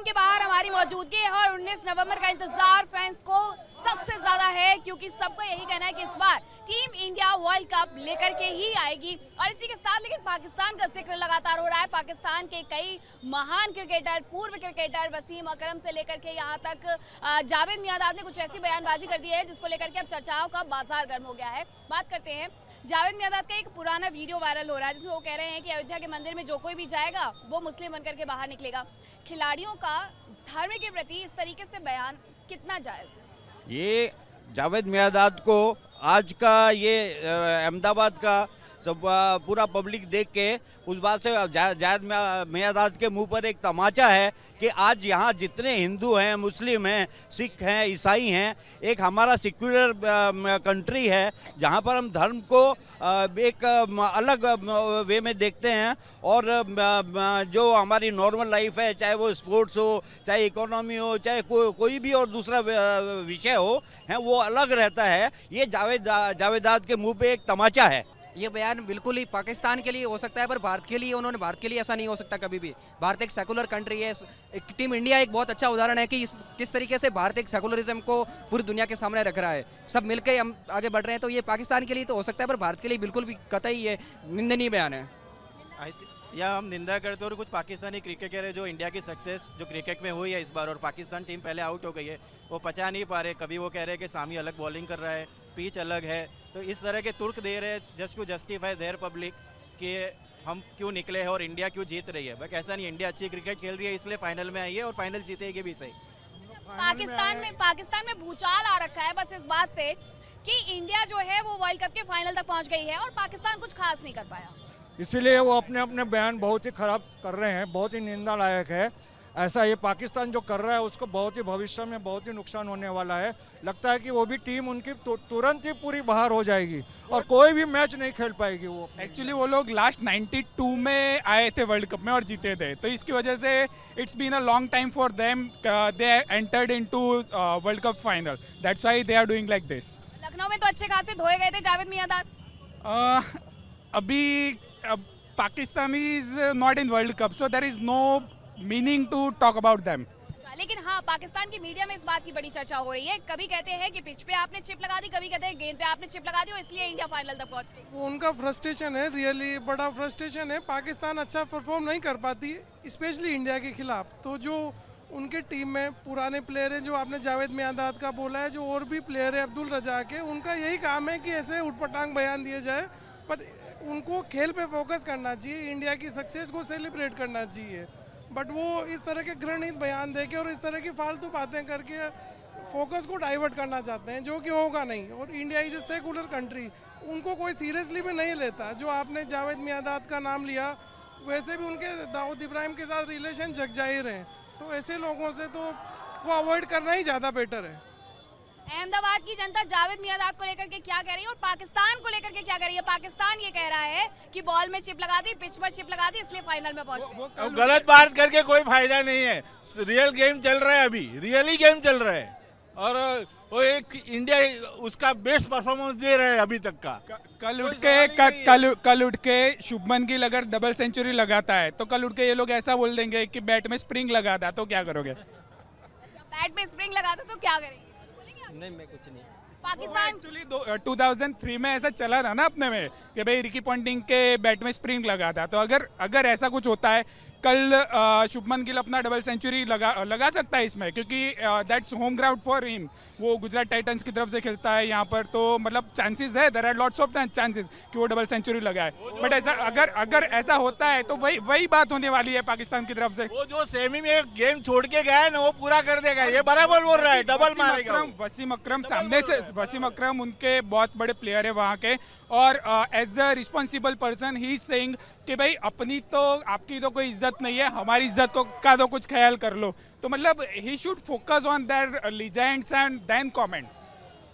Stadium के बाहर हमारी मौजूदगी है और 19 नवंबर का इंतजार फैंस को सबसे ज्यादा है, क्योंकि सबको यही कहना है कि इस बार टीम इंडिया वर्ल्ड कप लेकर के ही आएगी। और इसी के साथ लेकिन पाकिस्तान का जिक्र लगातार हो रहा है। पाकिस्तान के कई महान क्रिकेटर, पूर्व क्रिकेटर वसीम अकरम से लेकर के यहाँ तक जावेद मियांदाद ने कुछ ऐसी बयानबाजी कर दी है जिसको लेकर के अब चर्चाओं का बाजार गर्म हो गया है। बात करते हैं जावेद मियांदाद का एक पुराना वीडियो वायरल हो रहा है जिसमें वो कह रहे हैं कि अयोध्या के मंदिर में जो कोई भी जाएगा वो मुस्लिम बनकर के बाहर निकलेगा। खिलाड़ियों का धर्म के प्रति इस तरीके से बयान कितना जायज? ये जावेद मियांदाद को आज का ये अहमदाबाद का सब पूरा पब्लिक देख के उस बात से जावेद मियांदाद के मुंह पर एक तमाचा है कि आज यहाँ जितने हिंदू हैं, मुस्लिम हैं, सिख हैं, ईसाई हैं, एक हमारा सेक्युलर कंट्री है जहाँ पर हम धर्म को एक अलग वे में देखते हैं और जो हमारी नॉर्मल लाइफ है, चाहे वो स्पोर्ट्स हो, चाहे इकोनॉमी हो, चाहे कोई भी और दूसरा विषय हो, है वो अलग रहता है। ये जावेदाद के मुंह पे एक तमाचा है। ये बयान बिल्कुल ही पाकिस्तान के लिए हो सकता है, पर भारत के लिए भारत के लिए ऐसा नहीं हो सकता कभी भी। भारत एक सेकुलर कंट्री है। टीम इंडिया एक बहुत अच्छा उदाहरण है कि किस तरीके से भारत एक सेकुलरिज्म को पूरी दुनिया के सामने रख रहा है। सब मिलकर हम आगे बढ़ रहे हैं, तो ये पाकिस्तान के लिए तो हो सकता है, पर भारत के लिए बिल्कुल भी कतई ये निंदनीय बयान है। या हम निंदा करते हैं और कुछ पाकिस्तानी क्रिकेटर है जो इंडिया की सक्सेस जो क्रिकेट में हुई है इस बार, और पाकिस्तान टीम पहले आउट हो गई है, वो पचा नहीं पा रहे। कभी वो कह रहे हैं कि सामी अलग बॉलिंग कर रहा है, पिच अलग है, तो इस तरह के तुर्क दे रहे हैं just to justify their public कि हम क्यों निकले हैं और इंडिया क्यों जीत रही है। बट ऐसा नहीं, इंडिया अच्छी क्रिकेट खेल रही है इसलिए फाइनल में आई है और फाइनल जीतेगी भी सही। पाकिस्तान में भूचाल आ रखा है बस इस बात से कि इंडिया जो है वो वर्ल्ड कप के फाइनल तक पहुंच गई है और पाकिस्तान कुछ खास नहीं कर पाया। इसीलिए वो अपने अपने बयान बहुत ही खराब कर रहे हैं, बहुत ही निंदा लायक है। ऐसा ये पाकिस्तान जो कर रहा है उसको बहुत ही भविष्य में बहुत ही नुकसान होने वाला है। लगता है कि वो भी टीम उनकी तुरंत ही पूरी बाहर हो जाएगी और कोई भी मैच नहीं खेल पाएगी वो। एक्चुअली वो लोग लास्ट 92 में आए थे वर्ल्ड कप में और जीते थे, तो इसकी वजह से it's been a long time for them. They entered into World Cup final, that's why they are doing like this. Lucknow में तो अच्छे खासे धोए गए थे जावेद मियांदाद। अभी Pakistan is not in World Cup, so there is no meaning to talk about them. लेकिन हाँ, पाकिस्तान की मीडिया में इस बात की बड़ी चर्चा हो रही है। कभी कहते हैं कि पिच पे आपने चिप लगा दी, कभी कहते हैं गेंद पे आपने चिप लगा दी और इसलिए इंडिया फाइनल तक पहुंच गई। वो उनका फ्रस्ट्रेशन है, रियली बड़ा फ्रस्ट्रेशन है। पाकिस्तान अच्छा परफॉर्म नहीं कर पाती, स्पेशली इंडिया के खिलाफ। तो जो उनके टीम में पुराने प्लेयर हैं, जो आपने जावेद मियांदाद का बोला है, जो और भी प्लेयर है अब्दुल रजा के, उनका यही काम है कि ऐसे उठपटांग बयान दिए जाए, पर उनको खेल पे फोकस करना चाहिए, इंडिया की सक्सेस को सेलिब्रेट करना चाहिए। बट वो इस तरह के घृणित बयान देके और इस तरह की फालतू बातें करके फोकस को डाइवर्ट करना चाहते हैं, जो कि होगा नहीं। और India is a secular country, उनको कोई सीरियसली भी नहीं लेता। जो आपने जावेद मियांदाद का नाम लिया, वैसे भी उनके दाऊद इब्राहिम के साथ रिलेशन जग जाहिर हैं, तो ऐसे लोगों से तो को अवॉइड करना ही ज़्यादा बेटर है। अहमदाबाद की जनता जावेद मियांदाद को लेकर के क्या कह रही है और पाकिस्तान को लेकर के क्या कह रही है? पाकिस्तान ये कह रहा है कि बॉल में चिप लगा दी, पिच पर चिप लगा दी, इसलिए फाइनल में पहुंच गए। गलत बात करके कोई फायदा नहीं है। रियल गेम चल रहा है, अभी रियली गेम चल रहा है और वो एक इंडिया उसका बेस्ट परफॉर्मेंस दे रहा है अभी तक का। कल उठ के शुभमन गिल अगर डबल सेंचुरी लगाता है तो कल उठ के ये लोग ऐसा बोल देंगे कि बैट में स्प्रिंग लगा था, तो क्या करोगे? अच्छा, बैट में स्प्रिंग लगा था तो क्या करेंगे? नहीं, मैं कुछ नहीं। पाकिस्तान एक्चुअली 2003 में ऐसा चला था ना अपने में कि भाई रिकी पॉन्टिंग के बैट में स्प्रिंग लगा था, तो अगर ऐसा कुछ होता है कल शुभमन गिल अपना डबल सेंचुरी लगा सकता है इसमें, क्योंकि that's home ground for him. वो गुजरात टाइटंस की तरफ से खेलता है यहाँ पर, तो मतलब चांसेस है, there are lots of chances कि वो डबल सेंचुरी लगाए। बट ऐसा अगर ऐसा होता है तो वही बात होने वाली है पाकिस्तान की तरफ से। वो जो सेमी में गेम छोड़ के गया है ना, वो पूरा कर देगा, ये बराबर बोल रहा है, डबल मारेगा। वसीम अकरम सामने से, वसीम अकरम उनके बहुत बड़े प्लेयर है वहाँ के, और as a responsible person he is saying कि भाई अपनी तो आपकी तो कोई इज्जत नहीं है, हमारी इज्जत का तो कुछ ख्याल कर लो। तो मतलब he should focus on their legends and then comment.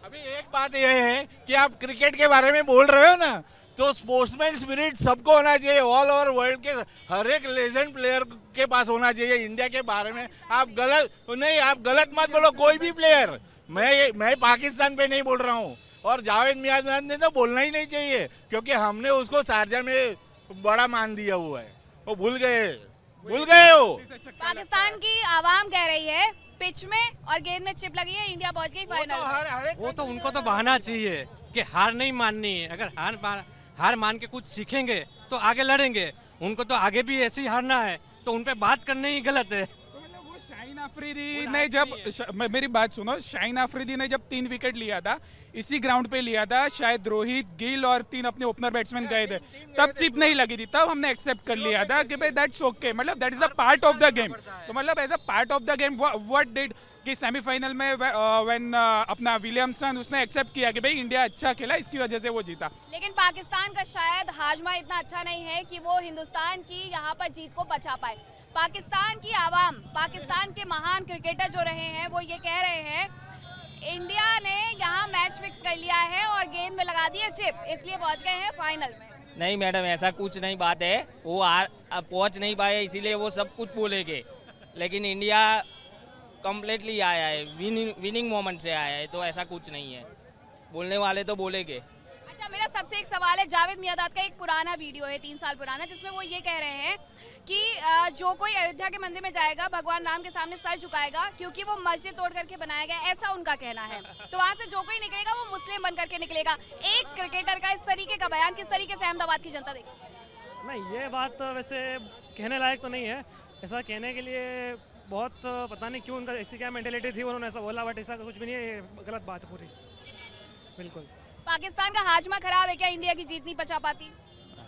अभी एक बात यह है कि आप क्रिकेट के बारे में बोल रहे हो ना, तो स्पोर्ट्समैन स्पिरिट सबको होना चाहिए। ऑल ओवर वर्ल्ड के हर एक लेजेंड प्लेयर के पास होना चाहिए। इंडिया के बारे में आप गलत मत बोलो, कोई भी प्लेयर। मैं पाकिस्तान पे नहीं बोल रहा हूँ, और जावेद मियांदाद ने तो बोलना ही नहीं चाहिए, क्योंकि हमने उसको शारजा में बड़ा मान दिया हुआ है, वो भूल गए। भूल गए हो। पाकिस्तान की आवाम कह रही है पिच में और गेंद में चिप लगी है, इंडिया पहुंच गई फाइनल। वो तो उनको तो बहाना चाहिए कि हार नहीं माननी है। अगर हार मान के कुछ सीखेंगे तो आगे लड़ेंगे। उनको तो आगे भी ऐसे ही हारना है, तो उन पे बात करना ही गलत है। वो शाहीन अफरीदी ने जब मेरी बात सुनो, शाहीन अफरीदी ने जब 3 विकेट लिया था इसी ग्राउंड पे लिया था, शायद रोहित, गिल और 3 अपने ओपनर बैट्समैन गए थे, तब चिप नहीं लगी थी, तब हमने एक्सेप्ट कर लिया था कि भाई दैट्स ओके, मतलब that is the part of the game. तो मतलब as a part of the game what did कि सेमीफाइनल में व्हेन अपना विलियमसन उसने एक्सेप्ट किया कि भाई इंडिया अच्छा खेला, इसकी वजह से वो जीता। लेकिन पाकिस्तान का शायद हाजमा इतना अच्छा नहीं है कि वो हिंदुस्तान की यहाँ पर जीत को बचा पाए। पाकिस्तान की आवाम, पाकिस्तान के महान क्रिकेटर जो रहे हैं वो ये कह रहे हैं इंडिया ने यहाँ मैच फिक्स कर लिया है और गेंद में लगा दिया चिप, इसलिए पहुंच गए हैं फाइनल में। नहीं मैडम, ऐसा कुछ नहीं बात है, वो पहुंच नहीं पाए इसीलिए वो सब कुछ बोलेंगे, लेकिन इंडिया कम्प्लीटली आया है, विनिंग मोमेंट से आया है, तो ऐसा कुछ नहीं है, बोलने वाले तो बोलेंगे। अच्छा, मेरा सबसे एक सवाल है, जावेद मियांदाद का एक पुराना वीडियो है 3 साल पुराना, जिसमें वो ये कह रहे हैं कि जो कोई अयोध्या के मंदिर में जाएगा भगवान राम के सामने सर झुकाएगा क्योंकि वो मस्जिद तोड़ करके बनाया गया, ऐसा उनका कहना है। तो वहाँ से जो कोई निकलेगा वो मुस्लिम बन करके निकलेगा। एक क्रिकेटर का इस तरीके का बयान किस तरीके से अहमदाबाद की जनता देखेगी? नहीं, ये बात वैसे कहने लायक तो नहीं है। ऐसा कहने के लिए बहुत पता नहीं क्यों उनका ऐसी क्या मेंटेलिटी थी, उन्होंने ऐसा बोला, बट ऐसा कुछ भी नहीं है, गलत बात है पूरी, बिल्कुल। पाकिस्तान का हाजमा खराब है क्या, इंडिया की जीत नहीं बचा पाती?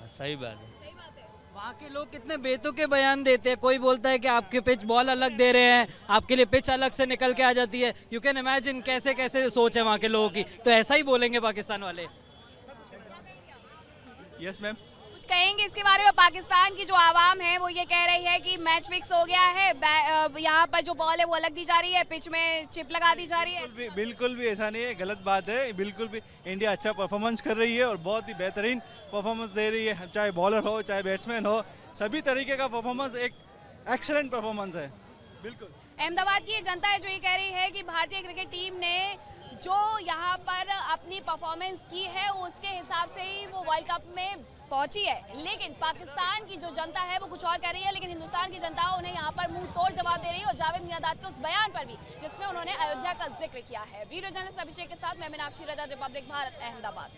सही बात है। सही बात है। वहाँ के लोग कितने बेतुके बयान देते हैं, कोई बोलता है कि आपके पिच बॉल अलग दे रहे हैं, आपके लिए पिच अलग से निकल के आ जाती है। यू कैन इमेजिन कैसे कैसे सोच है वहाँ के लोगों की, तो ऐसा ही बोलेंगे पाकिस्तान वाले। Yes ma'am. कुछ कहेंगे इसके बारे में? पाकिस्तान की जो आवाम है वो ये कह रही है कि मैच फिक्स हो गया है, यहाँ पर जो बॉल है वो अलग दी जा रही है, पिच में चिप लगा दी जा रही है। बिल्कुल भी ऐसा नहीं है, गलत बात है। बिल्कुल भी इंडिया अच्छा परफॉर्मेंस कर रही है और बहुत ही बेहतरीन परफॉर्मेंस दे रही है, चाहे बॉलर हो चाहे बैट्समैन हो, सभी तरीके का परफॉर्मेंस एक एक्सीलेंट परफॉर्मेंस है। बिल्कुल। अहमदाबाद की ये जनता है जो ये कह रही है कि भारतीय क्रिकेट टीम ने जो यहाँ पर अपनी परफॉर्मेंस की है उसके हिसाब से ही वो वर्ल्ड कप में पहुंची है, लेकिन पाकिस्तान की जो जनता है वो कुछ और कह रही है, लेकिन हिंदुस्तान की जनता उन्हें यहाँ पर मुंह तोड़ जवाब दे रही है, और जावेद मियांदाद के उस बयान पर भी जिसमें उन्होंने अयोध्या का जिक्र किया है। वीडियो जर्नलिस्ट अभिषेक के साथ मैं मीनाक्षी रजा, रिपब्लिक भारत, अहमदाबाद।